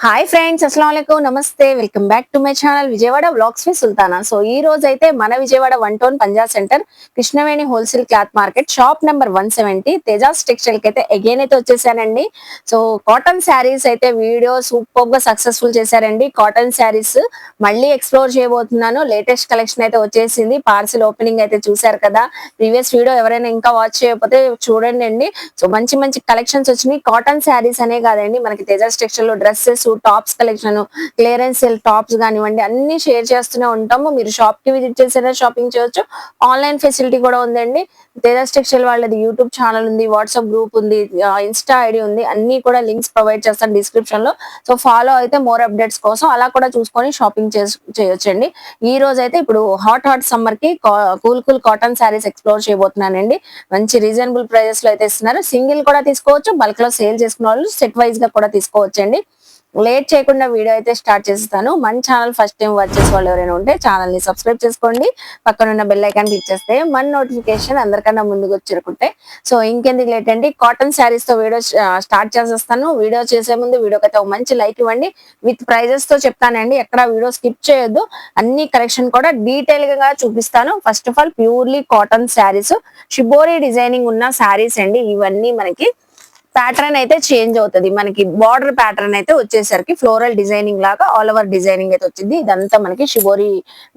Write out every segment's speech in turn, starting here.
Hi friends, అస్సలాముఅలైకుం, నమస్తే. Welcome back to my channel Vijayawada vlogs with Sultana. So ఈ రోజు అయితే మన Vijayawada 1 town Punjab centre Krishnaveni wholesale cloth market shop number 170 Tejas textile కి అయితే అగైన్ అయితే వచ్చేసానండి. సో కాటన్ శారీస్ అయితే వీడియో సూపర్ గా సక్సెస్ఫుల్ చేశారండి. కాటన్ శారీస్ మళ్ళీ ఎక్స్ప్లోర్ చేయబోతున్నాను. లేటెస్ట్ కలెక్షన్ అయితే వచ్చేసింది. పార్సిల్ ఓపెనింగ్ అయితే చూసారు కదా. ప్రీవియస్ వీడియో ఎవరైనా ఇంకా వాచ్ చేయకపోతే చూడండి అండి. సో మంచి మంచి కలెక్షన్స్ వచ్చినాయి. కాటన్ శారీస్ అనే కాదండి, మనకి తేజాస్ టెక్స్టైల్ లో dresses, tops collection, clearance sale tops కానివ్వండి, అన్ని షేర్ చేస్తూనే ఉంటాము. మీరు షాప్ కి విజిట్ చేసినా షాపింగ్ చేయొచ్చు. ఆన్లైన్ ఫెసిలిటీ కూడా ఉందండి. తేజాస్ టెక్స్టైల్ వాళ్ళది యూట్యూబ్ ఛానల్ ఉంది, వాట్సాప్ గ్రూప్ ఉంది, ఇన్స్టా ఐడి ఉంది. అన్ని కూడా లింక్స్ ప్రొవైడ్ చేస్తాను డిస్క్రిప్షన్ లో. సో ఫాలో అయితే మోర్ అప్డేట్స్ కోసం అలా కూడా చూసుకొని షాపింగ్ చేయొచ్చండి. ఈ రోజు అయితే ఇప్పుడు హాట్ సమ్మర్ కి కూల్ కాటన్ శారీస్ ఎక్స్ప్లోర్ చేయబోతున్నానండి. మంచి రీజనబుల్ ప్రైజెస్ లో అయితే ఇస్తున్నారు. సింగిల్ కూడా తీసుకోవచ్చు, బల్క్ లో సేల్ చేసుకున్న వాళ్ళు సెట్ వైజ్ గా కూడా తీసుకోవచ్చండి. లేట్ చేయకుండా వీడియో అయితే స్టార్ట్ చేస్తాను. మన ఛానల్ ఫస్ట్ టైం వాచ్ చేసే వాళ్ళు ఎవరైనా ఉంటే ఛానల్ ని సబ్స్క్రైబ్ చేసుకోండి. పక్కన ఉన్న బెల్ ఐకాన్ క్లిక్ చేస్తే మన నోటిఫికేషన్ అందరికన్నా ముందుకు వచ్చేరుకుంటే. సో ఇంకెందుకు లేట్ అండి, కాటన్ శారీస్ తో వీడియో స్టార్ట్ చేసేస్తాను. వీడియో చేసే ముందు వీడియోకి అయితే ఒక మంచి లైక్ ఇవ్వండి. విత్ ప్రైజెస్ తో చెప్తానండి, ఎక్కడ వీడియో స్కిప్ చేయొద్దు. అన్ని కలెక్షన్ కూడా డీటెయిల్ గా చూపిస్తాను. First of all purely cotton saris, shibori designing ఉన్న శారీస్ అండి. ఇవన్నీ మనకి ప్యాటర్న్ అయితే చేంజ్ అవుతుంది. మనకి బార్డర్ ప్యాటర్న్ అయితే వచ్చేసరికి ఫ్లోరల్ డిజైనింగ్ లాగా ఆల్ ఓవర్ డిజైనింగ్ అయితే వచ్చింది. ఇదంతా మనకి షిబోరి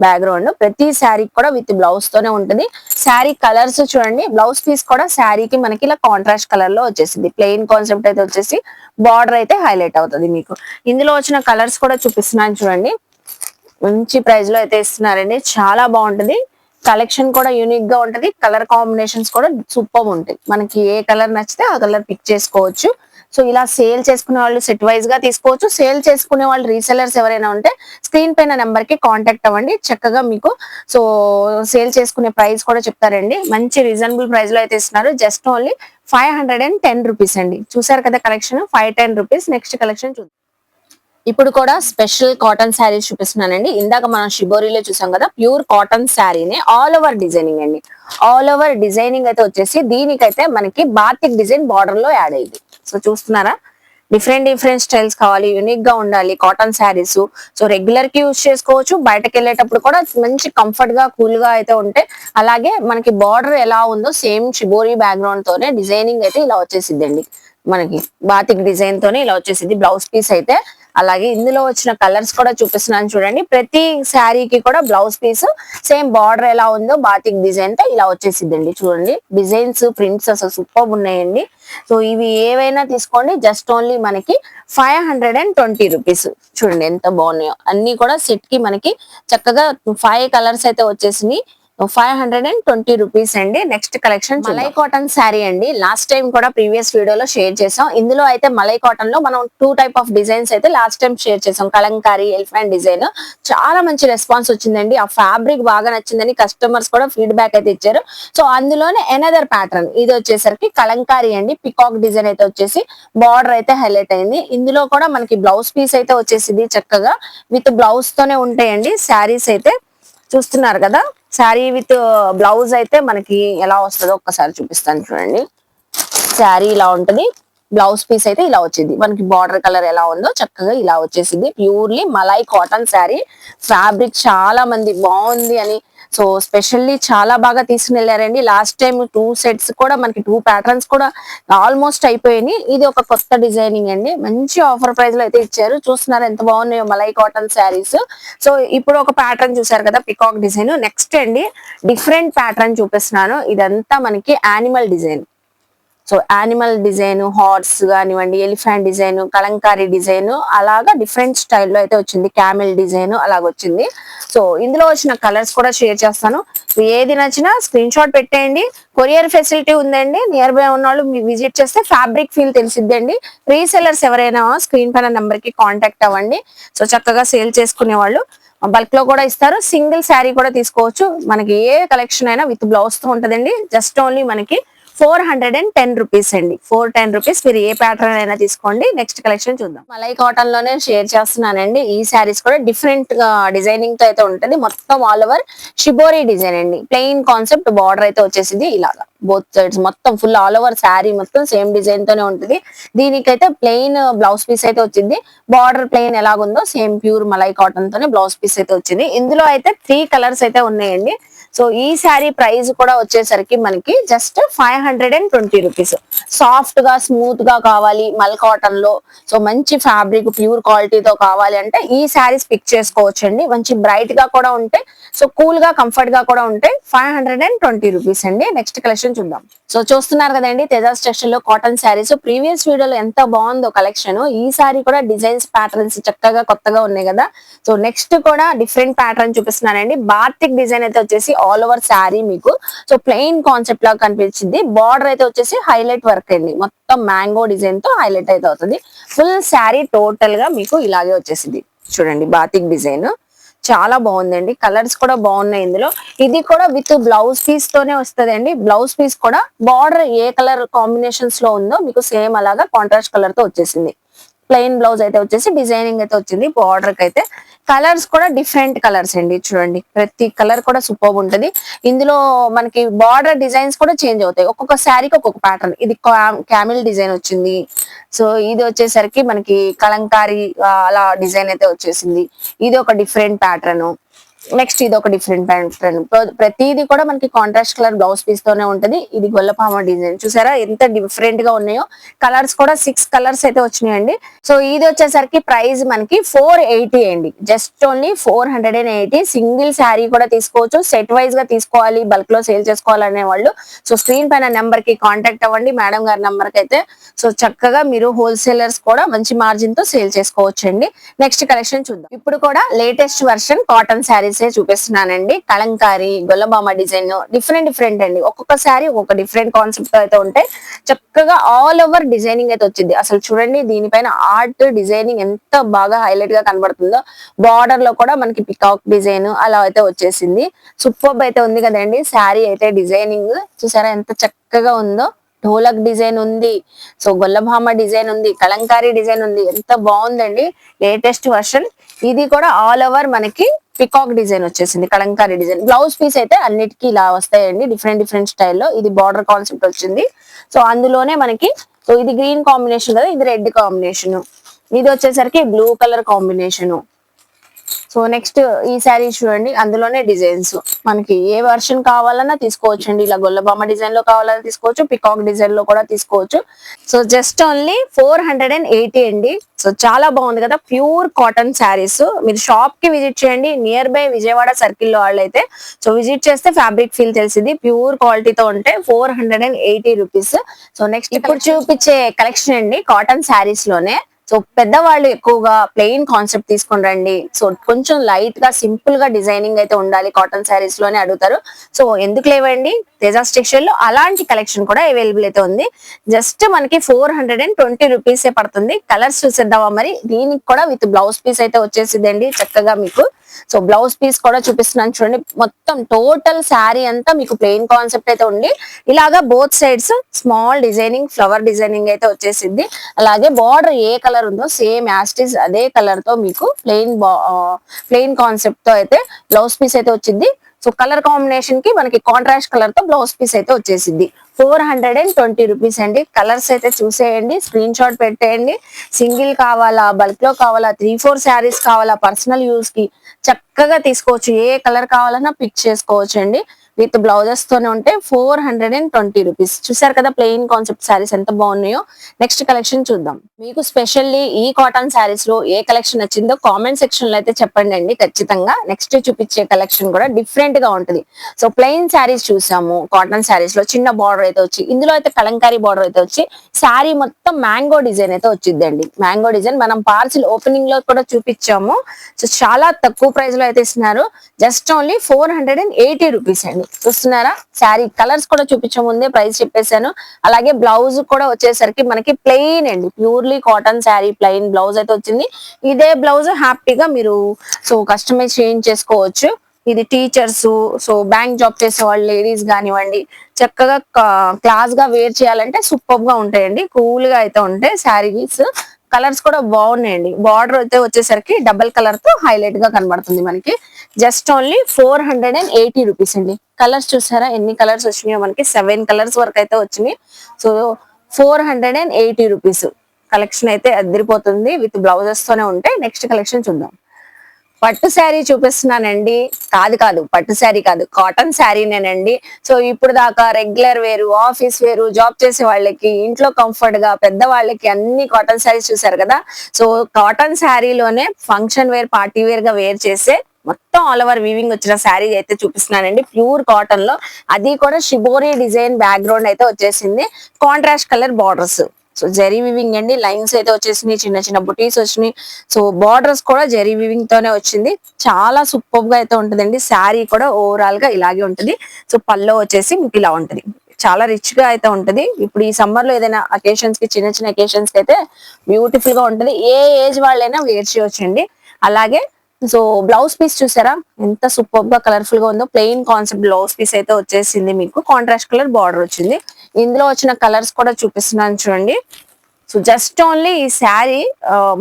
బ్యాక్గ్రౌండ్. ప్రతి శారీ కూడా విత్ బ్లౌజ్ తోనే ఉంటుంది. శారీ కలర్స్ చూడండి, బ్లౌజ్ పీస్ కూడా శారీకి మనకి ఇలా కాంట్రాస్ట్ కలర్ లో వచ్చేసింది. ప్లెయిన్ కాన్సెప్ట్ అయితే వచ్చేసి బార్డర్ అయితే హైలైట్ అవుతుంది. మీకు ఇందులో వచ్చిన కలర్స్ కూడా చూపిస్తున్నాను చూడండి. మంచి ప్రైస్ లో అయితే ఇస్తున్నారండి, చాలా బాగుంటుంది. కలెక్షన్ కూడా యూనిక్ గా ఉంటది. కలర్ కాంబినేషన్స్ కూడా సూపర్ ఉంటాయి. మనకి ఏ కలర్ నచ్చితే ఆ కలర్ పిక్ చేసుకోవచ్చు. సో ఇలా సేల్ చేసుకునే వాళ్ళు సెట్ వైజ్ గా తీసుకోవచ్చు. సేల్ చేసుకునే వాళ్ళు రీసెలర్స్ ఎవరైనా ఉంటే స్క్రీన్ పైన నెంబర్ కి కాంటాక్ట్ అవ్వండి. చక్కగా మీకు సో సేల్ చేసుకునే ప్రైస్ కూడా చెప్తారండి. మంచి రీజనబుల్ ప్రైస్ లో అయితే ఇస్తున్నారు. జస్ట్ ఓన్లీ 510 రూపీస్ అండి. చూసారు కదా కలెక్షన్, 510 రూపీస్. నెక్స్ట్ కలెక్షన్ చూద్దాం. ఇప్పుడు కూడా స్పెషల్ కాటన్ శారీస్ చూపిస్తున్నానండి. ఇందాక మనం షిబోరిలో చూసాం కదా, ప్యూర్ కాటన్ శారీని ఆల్ ఓవర్ డిజైనింగ్ అండి. ఆల్ ఓవర్ డిజైనింగ్ అయితే వచ్చేసి దీనికైతే మనకి బాతిక్ డిజైన్ బార్డర్ లో యాడ్ అయింది. సో చూస్తున్నారా, డిఫరెంట్ స్టైల్స్ కావాలి, యూనిక్ గా ఉండాలి కాటన్ శారీస్. సో రెగ్యులర్ కి యూజ్ చేసుకోవచ్చు. బయటకు వెళ్ళేటప్పుడు కూడా మంచి కంఫర్ట్ గా కూల్ గా అయితే ఉంటాయి. అలాగే మనకి బార్డర్ ఎలా ఉందో సేమ్ షిబోరి బ్యాక్గ్రౌండ్ తోనే డిజైనింగ్ అయితే ఇలా వచ్చేసిద్దండి. మనకి బాతిక్ డిజైన్ తోనే ఇలా వచ్చేసింది బ్లౌజ్ పీస్ అయితే. అలాగే ఇందులో వచ్చిన కలర్స్ కూడా చూపిస్తున్నాను చూడండి. ప్రతి శారీకి కూడా బ్లౌజ్ పీస్ సేమ్ బార్డర్ ఎలా ఉందో బాతిక్ డిజైన్ తో ఇలా వచ్చేసిద్దండి. చూడండి డిజైన్స్, ప్రింట్స్ అసలు సూపర్ ఉన్నాయండి. సో ఇవి ఏవైనా తీసుకోండి, జస్ట్ ఓన్లీ మనకి 520 రూపీస్. చూడండి ఎంత బాగున్నాయో. అన్ని కూడా సెట్ కి మనకి చక్కగా 5 కలర్స్ అయితే వచ్చేసినాయి. 520 రూపీస్ అండి. Next collection malai cotton sari అండి. లాస్ట్ టైం కూడా ప్రీవియస్ వీడియోలో షేర్ చేసాం. ఇందులో అయితే మలై కాటన్ లో మనం 2 టైప్ ఆఫ్ డిజైన్స్ అయితే లాస్ట్ టైం షేర్ చేసాం. Kalamkari, elephant design. చాలా మంచి రెస్పాన్స్ వచ్చిందండి. ఆ ఫ్యాబ్రిక్ బాగా నచ్చిందని కస్టమర్స్ కూడా ఫీడ్బ్యాక్ అయితే ఇచ్చారు. సో అందులోనే ఎనదర్ ప్యాటర్న్ ఇది వచ్చేసరికి కలంకారీ అండి. పికాక్ డిజైన్ అయితే వచ్చేసి బార్డర్ అయితే హైలైట్ అయింది. ఇందులో కూడా మనకి బ్లౌజ్ పీస్ అయితే వచ్చేసింది. చక్కగా విత్ బ్లౌజ్ తోనే ఉంటాయండి శారీస్ అయితే. చూస్తున్నారు కదా, శారీ విత్ బ్లౌజ్ అయితే మనకి ఎలా వస్తుందో ఒక్కసారి చూపిస్తాను చూడండి. శారీ ఇలా ఉంటది, బ్లౌజ్ పీస్ అయితే ఇలా వచ్చింది. మనకి బార్డర్ కలర్ ఎలా ఉందో చక్కగా ఇలా వచ్చేసింది. Purely malai cotton sari. Fabric చాలా మంది బాగుంది అని సో స్పెషల్లీ చాలా బాగా తీసుకుని వెళ్ళారండి. లాస్ట్ టైం 2 సెట్స్ కూడా మనకి 2 ప్యాటర్న్స్ కూడా ఆల్మోస్ట్ అయిపోయినాయి. ఇది ఒక కొత్త డిజైనింగ్ అండి. మంచి ఆఫర్ ప్రైస్ లో అయితే ఇచ్చారు. చూస్తున్నారు ఎంత బాగున్నాయో మలై కాటన్ శారీస్. సో ఇప్పుడు ఒక ప్యాటర్న్ చూసారు కదా, పికాక్ డిజైన్. నెక్స్ట్ అండి డిఫరెంట్ ప్యాటర్న్ చూపిస్తున్నాను. ఇదంతా మనకి animal design. So animal design, horse కానివ్వండి, ఎలిఫెంట్ డిజైన్, కలంకారీ డిజైన్, అలాగా డిఫరెంట్ స్టైల్లో అయితే వచ్చింది. క్యామెల్ డిజైన్ అలాగ వచ్చింది. సో ఇందులో వచ్చిన కలర్స్ కూడా షేర్ చేస్తాను. ఏది నచ్చినా స్క్రీన్ షాట్ పెట్టేయండి. కొరియర్ ఫెసిలిటీ ఉందండి. నియర్ బై ఉన్న వాళ్ళు మీరు విజిట్ చేస్తే ఫ్యాబ్రిక్ ఫీల్ తెలిసిద్దండి. రీసెలర్స్ ఎవరైనా స్క్రీన్ పైన నెంబర్ కి కాంటాక్ట్ అవ్వండి. సో చక్కగా సేల్ చేసుకునే వాళ్ళు బల్క్ లో కూడా ఇస్తారు. సింగిల్ శారీ కూడా తీసుకోవచ్చు. మనకి ఏ కలెక్షన్ అయినా విత్ బ్లౌజ్ తో ఉంటదండి. జస్ట్ ఓన్లీ మనకి 410 రూపీస్ అండి. 410 రూపీస్. మీరు ఏ ప్యాటర్న్ అయినా తీసుకోండి. నెక్స్ట్ కలెక్షన్ చూద్దాం. మలై కాటన్ లోనే షేర్ చేస్తున్నానండి. ఈ శారీస్ కూడా డిఫరెంట్ గా డిజైనింగ్ తో అయితే ఉంటది. మొత్తం ఆల్ ఓవర్ షిబోరి డిజైన్ అండి. ప్లెయిన్ కాన్సెప్ట్ బార్డర్ అయితే వచ్చేసింది ఇలాగా బోత్ సైడ్స్ మొత్తం ఫుల్ ఆల్ ఓవర్ శారీ మొత్తం సేమ్ డిజైన్ తోనే ఉంటుంది. దీనికైతే ప్లెయిన్ బ్లౌజ్ పీస్ అయితే వచ్చింది. బార్డర్ ప్లెయిన్ ఎలాగుందో సేమ్ ప్యూర్ మలై కాటన్ తోనే బ్లౌజ్ పీస్ అయితే వచ్చింది. ఇందులో అయితే 3 కలర్స్ అయితే ఉన్నాయండి. సో ఈ శారీ ప్రైస్ కూడా వచ్చేసరికి మనకి జస్ట్ 520 రూపీస్. సాఫ్ట్ గా స్మూత్ గా కావాలి మల్ కాటన్ లో, సో మంచి ఫ్యాబ్రిక్ ప్యూర్ క్వాలిటీతో కావాలి అంటే ఈ శారీస్ పిక్ చేసుకోవచ్చు అండి. మంచి బ్రైట్ గా కూడా ఉంటాయి, సో కూల్ గా కంఫర్ట్ గా కూడా ఉంటాయి. 520 రూపీస్ అండి. నెక్స్ట్ కలెక్షన్ చూద్దాం. సో చూస్తున్నారు కదండి తేజాస్ టెక్స్టైల్ లో కాటన్ శారీస్. ప్రీవియస్ వీడియోలో ఎంత బాగుందో కలెక్షన్. ఈ సారీ కూడా డిజైన్స్ ప్యాటర్న్స్ చక్కగా కొత్తగా ఉన్నాయి కదా. సో నెక్స్ట్ కూడా డిఫరెంట్ ప్యాటర్న్ చూపిస్తున్నానండి. బాతిక్ డిజైన్ అయితే వచ్చేసి ఆల్ ఓవర్ శారీ మీకు సో ప్లెయిన్ కాన్సెప్ట్ లాగా కనిపించింది. బార్డర్ అయితే వచ్చేసి హైలైట్ వర్క్ అండి. మొత్తం మ్యాంగో డిజైన్ తో హైలైట్ అయితే అవుతుంది. ఫుల్ శారీ టోటల్ గా మీకు ఇలాగే వచ్చేసింది. చూడండి బాతిక్ డిజైన్ చాలా బాగుందండి. కలర్స్ కూడా బాగున్నాయి ఇందులో. ఇది కూడా విత్ బ్లౌజ్ పీస్ తోనే వస్తుంది అండి. బ్లౌజ్ పీస్ కూడా బార్డర్ ఏ కలర్ కాంబినేషన్స్ లో ఉందో మీకు సేమ్ అలాగా కాంట్రాస్ట్ కలర్ తో వచ్చేసింది. ప్లెయిన్ బ్లౌజ్ అయితే వచ్చేసి డిజైనింగ్ అయితే వచ్చింది. బార్డర్ కి అయితే కలర్స్ కూడా డిఫరెంట్ కలర్స్ అండి. చూడండి ప్రతి కలర్ కూడా సూపర్ ఉంటది. ఇందులో మనకి బార్డర్ డిజైన్స్ కూడా చేంజ్ అవుతాయి. ఒక్కొక్క శారీకి ఒక్కొక్క ప్యాటర్న్. ఇది క్యామిల్ డిజైన్ వచ్చింది. సో ఇది వచ్చేసరికి మనకి కలంకారీ అలా డిజైన్ అయితే వచ్చేసింది. ఇది ఒక డిఫరెంట్ ప్యాటర్న్. నెక్స్ట్ ఇది ఒక డిఫరెంట్ ప్యాటర్న్. ప్రతిది కూడా మనకి కాంట్రాస్ట్ కలర్ బ్లౌజ్ పీస్ తోనే ఉంటది. ఇది గొల్లపామ డిజైన్ చూసారా ఎంత డిఫరెంట్ గా ఉన్నాయో. కలర్స్ కూడా 6 కలర్స్ అయితే వచ్చినాయండి. సో ఇది వచ్చేసరికి ప్రైస్ మనకి 480 అండి. Just only 480. సింగిల్ శారీ కూడా తీసుకోవచ్చు. సెట్ వైజ్ గా తీసుకోవాలి, బల్క్ లో సేల్ చేసుకోవాలనే వాళ్ళు సో స్క్రీన్ పైన నెంబర్ కి కాంటాక్ట్ అవ్వండి మేడం గారి నెంబర్ కి అయితే. సో చక్కగా మీరు హోల్సేలర్స్ కూడా మంచి మార్జిన్ తో సేల్ చేసుకోవచ్చు అండి. నెక్స్ట్ కలెక్షన్ చూద్దాం. ఇప్పుడు కూడా లేటెస్ట్ వర్షన్ కాటన్ శారీ చూపిస్తున్నానండి. కలంకారీ గొల్లబామ డిజైన్ డిఫరెంట్ అండి. ఒక్కొక్క శారీ ఒక్కొక్క డిఫరెంట్ కాన్సెప్ట్ అయితే ఉంటాయి. చక్కగా ఆల్ ఓవర్ డిజైనింగ్ అయితే వచ్చింది. అసలు చూడండి దీనిపైన ఆర్ట్ డిజైనింగ్ ఎంత బాగా హైలైట్ గా కనబడుతుందో. బార్డర్ లో కూడా మనకి పికాక్ డిజైన్ అలా అయితే వచ్చేసింది. సూపర్ అయితే ఉంది కదండి. శారీ అయితే డిజైనింగ్ చూసారా ఎంత చక్కగా ఉందో. ఢోలక్ డిజైన్ ఉంది, సో గొల్లభామ డిజైన్ ఉంది, కలంకారీ డిజైన్ ఉంది. ఎంత బాగుందండి లేటెస్ట్ వర్షన్. ఇది కూడా ఆల్ ఓవర్ మనకి పికాక్ డిజైన్ వచ్చేసింది. కలంకారీ డిజైన్ బ్లౌజ్ పీస్ అయితే అన్నిటికీ ఇలా వస్తాయండి. డిఫరెంట్ స్టైల్లో. ఇది బార్డర్ కాన్సెప్ట్ వచ్చింది. సో అందులోనే మనకి సో ఇది గ్రీన్ కాంబినేషన్ కదా, ఇది రెడ్ కాంబినేషన్, ఇది వచ్చేసరికి blue colour combination. So next ఈ శారీ చూడండి. అందులోనే డిజైన్స్ మనకి ఏ వర్షన్ కావాలన్నా తీసుకోవచ్చు అండి. ఇలా గొల్లబామ డిజైన్ లో కావాలన్నా తీసుకోవచ్చు, పికాక్ డిజైన్ లో కూడా తీసుకోవచ్చు. సో జస్ట్ ఓన్లీ 480 అండి. సో చాలా బాగుంది కదా. Pure cotton saris. మీరు షాప్ కి విజిట్ చేయండి. నియర్ బై విజయవాడ సర్కిల్ లో వాళ్ళైతే సో విజిట్ చేస్తే ఫ్యాబ్రిక్ ఫీల్ తెలిసింది. ప్యూర్ క్వాలిటీతో ఉంటే 480 రూపీస్. సో నెక్స్ట్ ఇప్పుడు చూపించే కలెక్షన్ అండి కాటన్ శారీస్ లోనే. సో పెద్దవాళ్ళు ఎక్కువగా ప్లెయిన్ కాన్సెప్ట్ తీసుకుని రండి. సో కొంచెం లైట్ గా సింపుల్ గా డిజైనింగ్ అయితే ఉండాలి కాటన్ శారీస్ లోనే అడుగుతారు. సో ఎందుకు లేవండి తేజాస్ టెక్స్టైల్ లో అలాంటి కలెక్షన్ కూడా అవైలబుల్ అయితే ఉంది. జస్ట్ మనకి 420 రూపీస్ పడుతుంది. కలర్స్ చూసేద్దామా మరి. దీనికి కూడా విత్ బ్లౌజ్ పీస్ అయితే వచ్చేసిందండి చక్కగా మీకు. సో బ్లౌజ్ పీస్ కూడా చూపిస్తున్నాను చూడండి. మొత్తం టోటల్ శారీ అంతా మీకు ప్లెయిన్ కాన్సెప్ట్ అయితే ఉండి ఇలాగా both sides small designing flower designing అయితే వచ్చేసింది. అలాగే బార్డర్ ఏ కలర్ ఉందో సేమ్ యాస్టిస్ అదే కలర్ తో మీకు ప్లెయిన్ కాన్సెప్ట్ తో అయితే బ్లౌజ్ పీస్ అయితే వచ్చింది. సో కలర్ కాంబినేషన్ కి మనకి కాంట్రాస్ట్ కలర్ తో బ్లౌజ్ పీస్ అయితే వచ్చేసింది. 420 రూపీస్ అండి. కలర్స్ అయితే చూసేయండి, స్క్రీన్ షాట్ పెట్టేయండి. సింగిల్ కావాలా, బల్క్ లో కావాలా, 3-4 శారీస్ కావాలా, పర్సనల్ యూస్ కి చక్కగా తీసుకోవచ్చు. ఏ కలర్ కావాలన్నా పిక్ చేసుకోవచ్చు అండి. విత్ బ్లౌజెస్ తోనే ఉంటే 420 రూపీస్. చూసారు కదా ప్లెయిన్ కాన్సెప్ట్ శారీస్ ఎంత బాగున్నాయో. నెక్స్ట్ కలెక్షన్ చూద్దాం. మీకు స్పెషల్లీ ఈ కాటన్ శారీస్ లో ఏ కలెక్షన్ నచ్చిందో కామెంట్ సెక్షన్ లో అయితే చెప్పండి అండి ఖచ్చితంగా. నెక్స్ట్ చూపించే కలెక్షన్ కూడా డిఫరెంట్ గా ఉంటది. సో ప్లెయిన్ శారీస్ చూసాము. కాటన్ శారీస్ లో చిన్న బార్డర్ అయితే వచ్చి ఇందులో అయితే కలంకారీ బార్డర్ అయితే వచ్చి శారీ మొత్తం మ్యాంగో డిజైన్ అయితే వచ్చిందండి. మ్యాంగో డిజైన్ మనం పార్సిల్ ఓపెనింగ్ లో కూడా చూపించాము. సో చాలా తక్కువ ప్రైస్ లో అయితే ఇస్తున్నారు. జస్ట్ ఓన్లీ 480 రూపీస్ అండి. చూస్తున్నారా శారీ కలర్స్ కూడా చూపించే ముందే ప్రైస్ చెప్పేశాను. అలాగే బ్లౌజ్ కూడా వచ్చేసరికి మనకి ప్లెయిన్ అండి. Purely cotton sari plain blouse అయితే వచ్చింది. ఇదే బ్లౌజ్ హ్యాపీగా మీరు సో కస్టమైజ్ చేంజ్ చేసుకోవచ్చు. ఇది టీచర్స్, సో బ్యాంక్ జాబ్ చేసే వాళ్ళు లేడీస్ కానివ్వండి, చక్కగా క్లాస్ గా వేర్ చేయాలంటే సూపర్ గా ఉంటాయండి. కూల్ గా అయితే ఉంటాయి శారీస్. కలర్స్ కూడా బాగున్నాయండి. బార్డర్ అయితే వచ్చేసరికి డబల్ కలర్ తో హైలైట్ గా కనబడుతుంది మనకి. జస్ట్ ఓన్లీ 480 రూపీస్ అండి. కలర్స్ చూసారా ఎన్ని కలర్స్ వచ్చినాయో, మనకి 7 కలర్స్ వరకు అయితే వచ్చినాయి. So 480 rupees. కలెక్షన్ అయితే అదిరిపోతుంది, విత్ బ్లౌజెస్ తోనే ఉంటాయి. నెక్స్ట్ కలెక్షన్ చూద్దాం. పట్టు శారీ చూపిస్తున్నానండి. కాదు కాదు, పట్టు శారీ కాదు, కాటన్ శారీనేనండి. సో ఇప్పుడు దాకా రెగ్యులర్ వేరు, ఆఫీస్ వేరు, జాబ్ చేసే వాళ్ళకి, ఇంట్లో కంఫర్ట్ గా పెద్ద వాళ్ళకి అన్ని కాటన్ శారీస్ చూసారు కదా. సో కాటన్ శారీలోనే ఫంక్షన్ వేర్, పార్టీ వేర్ గా వేర్ చేసే మొత్తం ఆల్ ఓవర్ వీవింగ్ వచ్చిన శారీ అయితే చూపిస్తున్నానండి. ప్యూర్ కాటన్ లో, అది కూడా షిబోరి డిజైన్ బ్యాక్గ్రౌండ్ అయితే వచ్చేసింది. Contrast colour borders. So zari weaving అండి. లైన్స్ అయితే వచ్చేసినాయి, చిన్న చిన్న బుటీస్ వచ్చినాయి. సో బార్డర్స్ కూడా జరీ వివింగ్ తోనే వచ్చింది. చాలా సూపర్ గా అయితే ఉంటుందండి. శారీ కూడా ఓవరాల్ గా ఇలాగే ఉంటుంది. సో పల్లో వచ్చేసి మీకు ఇలా ఉంటుంది. చాలా రిచ్ గా అయితే ఉంటది. ఇప్పుడు ఈ సమ్మర్ లో ఏదైనా అకేషన్స్ కి, చిన్న చిన్న అకేషన్స్ కి అయితే బ్యూటిఫుల్ గా ఉంటది. ఏ ఏజ్ వాళ్ళైనా వేర్ చేయొచ్చండి. అలాగే సో బ్లౌజ్ పీస్ చూసారా ఎంత సూపర్ గా కలర్ఫుల్ గా ఉందో. ప్లెయిన్ కాన్సెప్ట్ బ్లౌజ్ పీస్ అయితే వచ్చేసింది మీకు. కాంట్రాస్ట్ కలర్ బార్డర్ వచ్చింది. ఇందులో వచ్చిన కలర్స్ కూడా చూపిస్తున్నాను చూడండి. సో జస్ట్ ఓన్లీ ఈ శారీ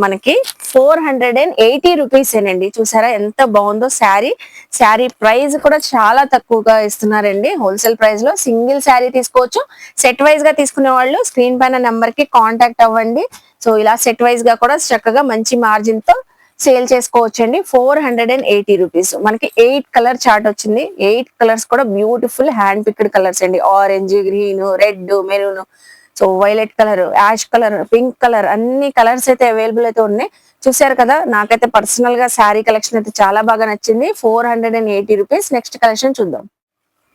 మనకి 480 రూపీస్ ఏనండి. చూసారా ఎంత బాగుందో శారీ. శారీ ప్రైస్ కూడా చాలా తక్కువగా ఇస్తున్నారండి. హోల్సేల్ ప్రైస్ లో సింగిల్ శారీ తీసుకోవచ్చు. సెట్ వైజ్ గా తీసుకునే వాళ్ళు స్క్రీన్ పైన నెంబర్ కి కాంటాక్ట్ అవ్వండి. సో ఇలా సెట్ వైజ్ గా కూడా చక్కగా మంచి మార్జిన్ తో సేల్ చేసుకోవచ్చండి. 480 రూపీస్. మనకి 8 కలర్ చార్ట్ వచ్చింది. 8 కలర్స్ కూడా బ్యూటిఫుల్ హ్యాండ్ పిక్డ్ కలర్స్ అండి. Orange, green, red, maroon, so violet colour, ash colour, pink colour, అన్ని కలర్స్ అయితే అవైలబుల్ అయితే ఉన్నాయి. చూసారు కదా. నాకైతే పర్సనల్ గా శారీ కలెక్షన్ అయితే చాలా బాగా నచ్చింది. 480 రూపీస్. నెక్స్ట్ కలెక్షన్ చూద్దాం.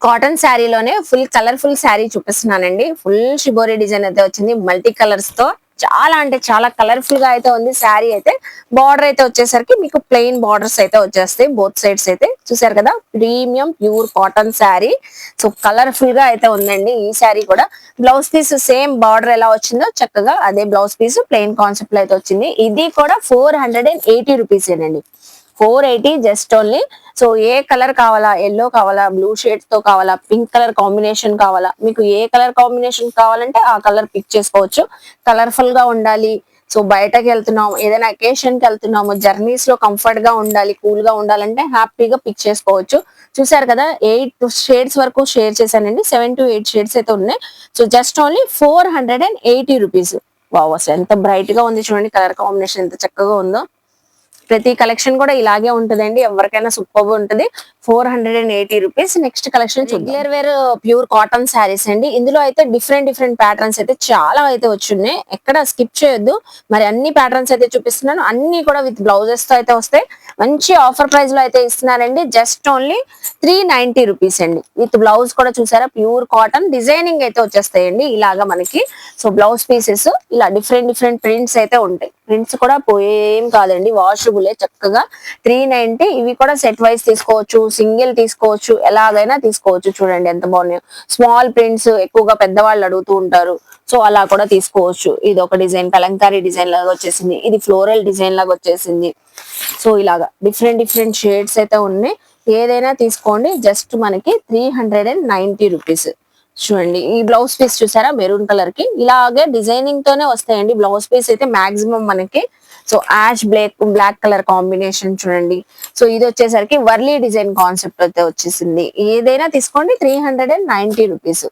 కాటన్ శారీలోనే ఫుల్ కలర్ఫుల్ శారీ చూపిస్తున్నానండి. ఫుల్ షిబోరి డిజైన్ అయితే వచ్చింది మల్టీ కలర్స్ తో. చాలా అంటే చాలా కలర్ఫుల్ గా అయితే ఉంది శారీ అయితే. బార్డర్ అయితే వచ్చేసరికి మీకు ప్లెయిన్ బార్డర్స్ అయితే వచ్చేస్తాయి బోత్ సైడ్స్ అయితే. చూసారు కదా, premium pure cotton sari. So colourful గా అయితే ఉందండి ఈ శారీ కూడా. బ్లౌజ్ పీస్ సేమ్ బార్డర్ ఎలా వచ్చిందో చక్కగా అదే బ్లౌజ్ పీస్ ప్లెయిన్ కాన్సెప్ట్ లో అయితే వచ్చింది. ఇది కూడా 480 రూపీస్ ఏనండి. 480 జస్ట్ ఓన్లీ. సో ఏ కలర్ కావాలా, ఎల్లో కావాలా, బ్లూ షేడ్ తో కావాలా, పింక్ కలర్ కాంబినేషన్ కావాలా, మీకు ఏ కలర్ కాంబినేషన్ కావాలంటే ఆ కలర్ పిక్ చేసుకోవచ్చు. కలర్ఫుల్ గా ఉండాలి, సో బయటకి వెళ్తున్నాము, ఏదైనా అకేషన్ కి వెళ్తున్నాము, జర్నీస్ లో కంఫర్ట్ గా ఉండాలి, కూల్ గా ఉండాలంటే హ్యాపీగా పిక్ చేసుకోవచ్చు. చూసారు కదా 8 షేడ్స్ వరకు షేర్ చేశానండి. 7 to 8 షేడ్స్ అయితే ఉన్నాయి. So just only 480 rupees. Wow, అసలు ఎంత బ్రైట్ గా ఉంది చూడండి. కలర్ కాంబినేషన్ ఎంత చక్కగా ఉందో. ప్రతి కలెక్షన్ కూడా ఇలాగే ఉంటదండి. ఎవరికైనా సూపర్ ఉంటది. 480 rupees. Next collection regular wear pure cotton saris అండి. ఇందులో అయితే డిఫరెంట్ డిఫరెంట్ ప్యాటర్న్స్ అయితే చాలా అయితే వచ్చున్నాయి. ఎక్కడ స్కిప్ చేయొద్దు. మరి అన్ని ప్యాటర్న్స్ అయితే చూపిస్తున్నాను. అన్ని కూడా విత్ బ్లౌజెస్ తో అయితే వస్తాయి. మంచి ఆఫర్ ప్రైస్ లో అయితే ఇస్తున్నారండి. జస్ట్ ఓన్లీ 390 రూపీస్ అండి. విత్ బ్లౌజ్ కూడా చూసారా ప్యూర్ కాటన్ డిజైనింగ్ అయితే వచ్చేస్తాయండి ఇలాగా మనకి. సో బ్లౌజ్ పీసెస్ ఇలా డిఫరెంట్ డిఫరెంట్ ప్రింట్స్ అయితే ఉంటాయి. ప్రింట్స్ కూడా పోయేం కాదండి, వాషబులే చక్కగా. 390. ఇవి కూడా సెట్ వైజ్ తీసుకోవచ్చు, సింగిల్ తీసుకోవచ్చు, ఎలాగైనా తీసుకోవచ్చు. చూడండి ఎంత బాగున్నాయో. స్మాల్ ప్రింట్స్ ఎక్కువగా పెద్దవాళ్ళు అడుగుతూ ఉంటారు. సో అలా కూడా తీసుకోవచ్చు. ఇది ఒక డిజైన్ కలంకారీ డిజైన్ లాగా వచ్చేసింది. ఇది ఫ్లోరల్ డిజైన్ లాగా వచ్చేసింది. సో ఇలాగా డిఫరెంట్ డిఫరెంట్ షేడ్స్ అయితే ఉన్నాయి. ఏదైనా తీసుకోండి. జస్ట్ మనకి 390 రూపీస్. చూడండి ఈ బ్లౌజ్ పీస్ చూసారా మెరూన్ కలర్ కి ఇలాగే డిజైనింగ్ తోనే వస్తాయండి. బ్లౌజ్ పీస్ అయితే మాక్సిమం మనకి so ash black colour combination చూడండి. సో ఇది వచ్చేసరికి వర్లీ డిజైన్ కాన్సెప్ట్ అయితే వచ్చేసింది. ఏదైనా తీసుకోండి 390 రూపీస్.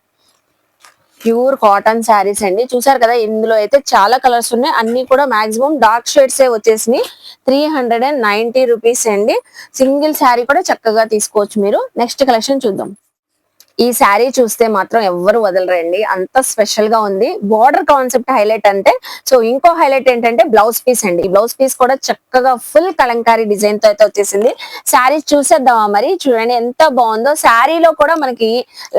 ప్యూర్ కాటన్ శారీస్ అండి. చూసారు కదా ఇందులో అయితే చాలా కలర్స్ ఉన్నాయి. అన్ని కూడా మాక్సిమం డార్క్ షేడ్స్ వచ్చేసినాయి. 390 రూపీస్ అండి. సింగిల్ శారీ కూడా చక్కగా తీసుకోవచ్చు మీరు. నెక్స్ట్ కలెక్షన్ చూద్దాం. ఈ శారీ చూస్తే మాత్రం ఎవ్వరు వదలరండి, అంత స్పెషల్ గా ఉంది. బార్డర్ కాన్సెప్ట్ హైలైట్ అంటే, సో ఇంకో హైలైట్ ఏంటంటే బ్లౌజ్ పీస్ అండి. ఈ బ్లౌజ్ పీస్ కూడా చక్కగా ఫుల్ కలంకారీ డిజైన్ తో అయితే వచ్చేసింది. శారీ చూసేద్దామా మరి. చూడండి ఎంత బాగుందో. శారీలో కూడా మనకి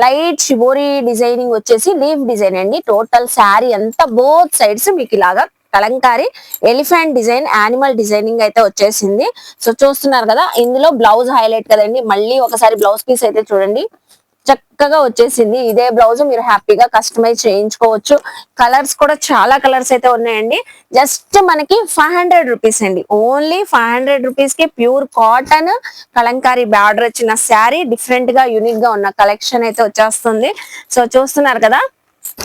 లైట్ షిబోరి డిజైనింగ్ వచ్చేసి లీఫ్ డిజైన్ అండి. టోటల్ శారీ అంతా బోత్ సైడ్స్ మీకు ఇలాగా Kalamkari elephant design, animal designing అయితే వచ్చేసింది. సో చూస్తున్నారు కదా ఇందులో బ్లౌజ్ హైలైట్ కదండి. మళ్ళీ ఒకసారి బ్లౌజ్ పీస్ అయితే చూడండి. చక్కగా వచ్చేసింది. ఇదే బ్లౌజ్ మీరు హ్యాపీగా కస్టమైజ్ చేయించుకోవచ్చు. కలర్స్ కూడా చాలా కలర్స్ అయితే ఉన్నాయండి. జస్ట్ మనకి 500 రూపీస్ అండి. ఓన్లీ 500 రూపీస్ కి ప్యూర్ కాటన్ కలంకారీ బార్డర్ వచ్చిన శారీ, డిఫరెంట్ గా యూనిక్ గా ఉన్న కలెక్షన్ అయితే వచ్చేస్తుంది. సో చూస్తున్నారు కదా,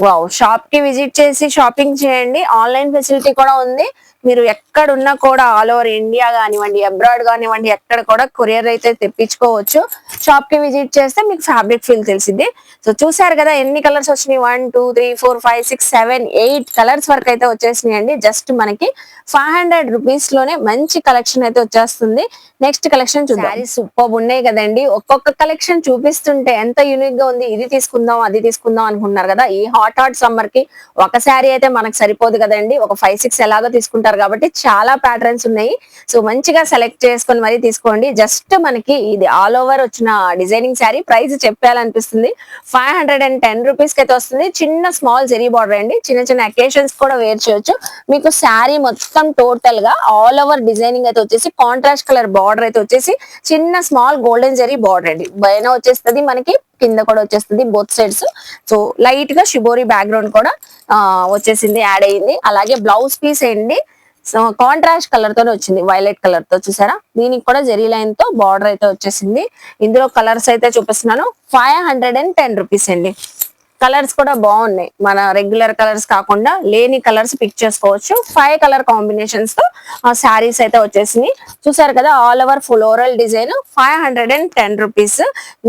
వావ్. షాప్ కి విజిట్ చేసి షాపింగ్ చేయండి. ఆన్లైన్ ఫెసిలిటీ కూడా ఉంది. మీరు ఎక్కడున్నా కూడా ఆల్ ఓవర్ ఇండియా కానివ్వండి, అబ్రాడ్ కానివ్వండి, ఎక్కడ కూడా కొరియర్ అయితే తెప్పించుకోవచ్చు. షాప్ కి విజిట్ చేస్తే మీకు ఫ్యాబ్రిక్ ఫీల్ తెలిసింది. సో చూసారు కదా ఎన్ని కలర్స్ వచ్చినాయి, 1 2 3 4 5 6 7 8 కలర్స్ వరకు అయితే వచ్చేసినాయి అండి. జస్ట్ మనకి 500 రూపీస్ లోనే మంచి కలెక్షన్ అయితే వచ్చేస్తుంది. నెక్స్ట్ కలెక్షన్ చూద్దాం. సారీస్ సూపర్ ఉన్నాయి కదండి. ఒక్కొక్క కలెక్షన్ చూపిస్తుంటే ఎంత యూనిక్ గా ఉంది, ఇది తీసుకుందాం అది తీసుకుందాం అనుకుంటున్నారు కదా. ఈ హాట్ సమ్మర్ కి ఒక శారీ అయితే మనకు సరిపోదు కదండి. ఒక 5 6 ఎలాగో తీసుకుంటారు కాబట్టి చాలా ప్యాటర్న్స్ ఉన్నాయి. సో మంచిగా సెలెక్ట్ చేసుకొని మరీ తీసుకోండి. జస్ట్ మనకి ఇది ఆల్ ఓవర్ వచ్చిన డిజైనింగ్ శారీ. ప్రైస్ చెప్పాలనిపిస్తుంది. 510 రూపీస్ కి అయితే వస్తుంది. చిన్న స్మాల్ జెరీ బార్డర్ అండి. చిన్న చిన్న అకేషన్స్ కూడా వేర్ చేయొచ్చు. మీకు శారీ మొత్తం టోటల్ గా ఆల్ ఓవర్ డిజైనింగ్ అయితే వచ్చేసి కాంట్రాస్ట్ కలర్ బార్డర్ అయితే వచ్చేసి చిన్న స్మాల్ గోల్డెన్ జెరీ బార్డర్ అండి. పైన వచ్చేస్తుంది మనకి, కింద కూడా వచ్చేస్తుంది బోత్ సైడ్స్. సో లైట్ గా షిబోరి బ్యాక్గ్రౌండ్ కూడా వచ్చేసింది, యాడ్ అయ్యింది. అలాగే బ్లౌజ్ పీస్ అండి. సో కాంట్రాస్ట్ కలర్ తోనే వచ్చింది, వైలెట్ కలర్ తో. చూసారా, దీనికి కూడా జెరీ లైన్ తో బార్డర్ అయితే వచ్చేసింది. ఇందులో కలర్స్ అయితే చూపిస్తున్నాను. 510 రూపీస్ అండి. కలర్స్ కూడా బాగున్నాయి. మన రెగ్యులర్ కలర్స్ కాకుండా లేని కలర్స్ పిక్ చేసుకోవచ్చు. 5 కలర్ కాంబినేషన్స్ తో శారీస్ అయితే వచ్చేసినాయి. చూసారు కదా, all over floral design. 510 rupees.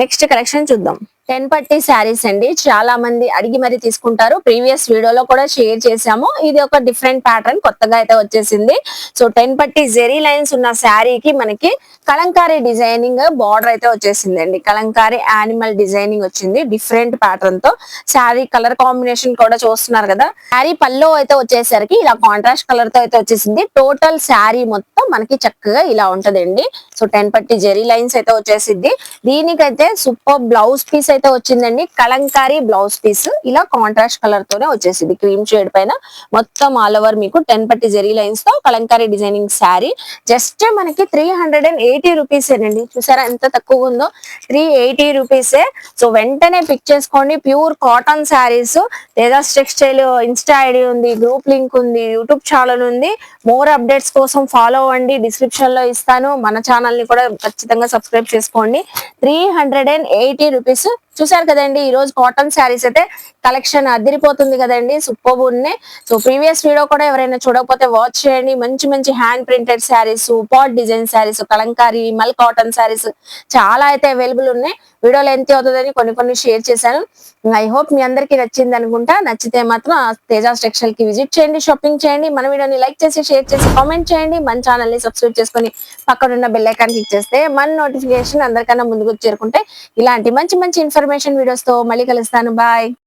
Next collection చూద్దాం. 10 పట్టి శారీస్ అండి. చాలా మంది అడిగి మరి తీసుకుంటారు. ప్రీవియస్ వీడియోలో కూడా షేర్ చేసాము. ఇది ఒక డిఫరెంట్ ప్యాటర్న్ కొత్తగా అయితే వచ్చేసింది. సో 10 పట్టి జెరీ లైన్స్ ఉన్న శారీకి మనకి కలంకారీ డిజైనింగ్ బార్డర్ అయితే వచ్చేసిందండి. కలంకారీ యానిమల్ డిజైనింగ్ వచ్చింది డిఫరెంట్ ప్యాటర్న్ తో. శారీ కలర్ కాంబినేషన్ కూడా చూస్తున్నారు కదా. శారీ పల్లో అయితే వచ్చేసరికి ఇలా కాంట్రాస్ట్ కలర్ తో అయితే వచ్చేసింది. టోటల్ శారీ మొత్తం మనకి చక్కగా ఇలా ఉంటదండి. సో 10 పట్టి జెరీ లైన్స్ అయితే వచ్చేసింది. దీనికైతే సూపర్ బ్లౌజ్ పీస్ అయితే వచ్చిందండి. కలంకారీ బ్లౌజ్ పీస్ ఇలా కాంట్రాస్ట్ కలర్ తోనే వచ్చేసింది. క్రీమ్ షేడ్ పైన మొత్తం ఆల్ ఓవర్ మీకు 10 పట్టి జెరీ లైన్స్ తో కలంకారీ డిజైనింగ్ శారీ. జస్ట్ మనకి 380 రూపీస్ ఏనండి. చూసారా ఎంత తక్కువ ఉందో, 380 రూపీసే. సో వెంటనే పిక్ చేసుకోండి. Pure cotton saris. Tejas textile Insta ID ఉంది, గ్రూప్ లింక్ ఉంది, యూట్యూబ్ ఛానల్ ఉంది. మోర్ అప్డేట్స్ కోసం ఫాలో అవ్వండి, డిస్క్రిప్షన్ లో ఇస్తాను. మన ఛానల్ ని కూడా ఖచ్చితంగా సబ్స్క్రైబ్ చేసుకోండి. 380 రూపీస్. చూసారు కదండి, ఈ రోజు కాటన్ శారీస్ అయితే కలెక్షన్ అదిరిపోతుంది కదండి. సూపర్ ఉన్నాయి. సో ప్రీవియస్ వీడియో కూడా ఎవరైనా చూడకపోతే వాచ్ చేయండి. మంచి మంచి hand printed saris, pot design saris, Kalamkari mul cotton saris చాలా అయితే అవైలబుల్ ఉన్నాయి. వీడియో లెంత్ అవుతుందని కొన్ని షేర్ చేశాను. ఐ హోప్ మీ అందరికి నచ్చింది అనుకుంటా. నచ్చితే మాత్రం తేజాస్ టెక్స్టైల్ కి విజిట్ చేయండి, షాపింగ్ చేయండి. మన వీడియోని లైక్ చేసి షేర్ చేసి కామెంట్ చేయండి. మన ఛానల్ ని సబ్స్క్రైబ్ చేసుకొని పక్కన ఉన్న బెల్ ఐకాన్ క్లిక్ చేస్తే మన నోటిఫికేషన్ అందరికన్నా ముందుకు చేరుకుంటే ఇలాంటి మంచి మంచి ఇన్ఫర్మేషన్ వీడియోస్ తో మళ్ళీ కలుస్తాను. బాయ్.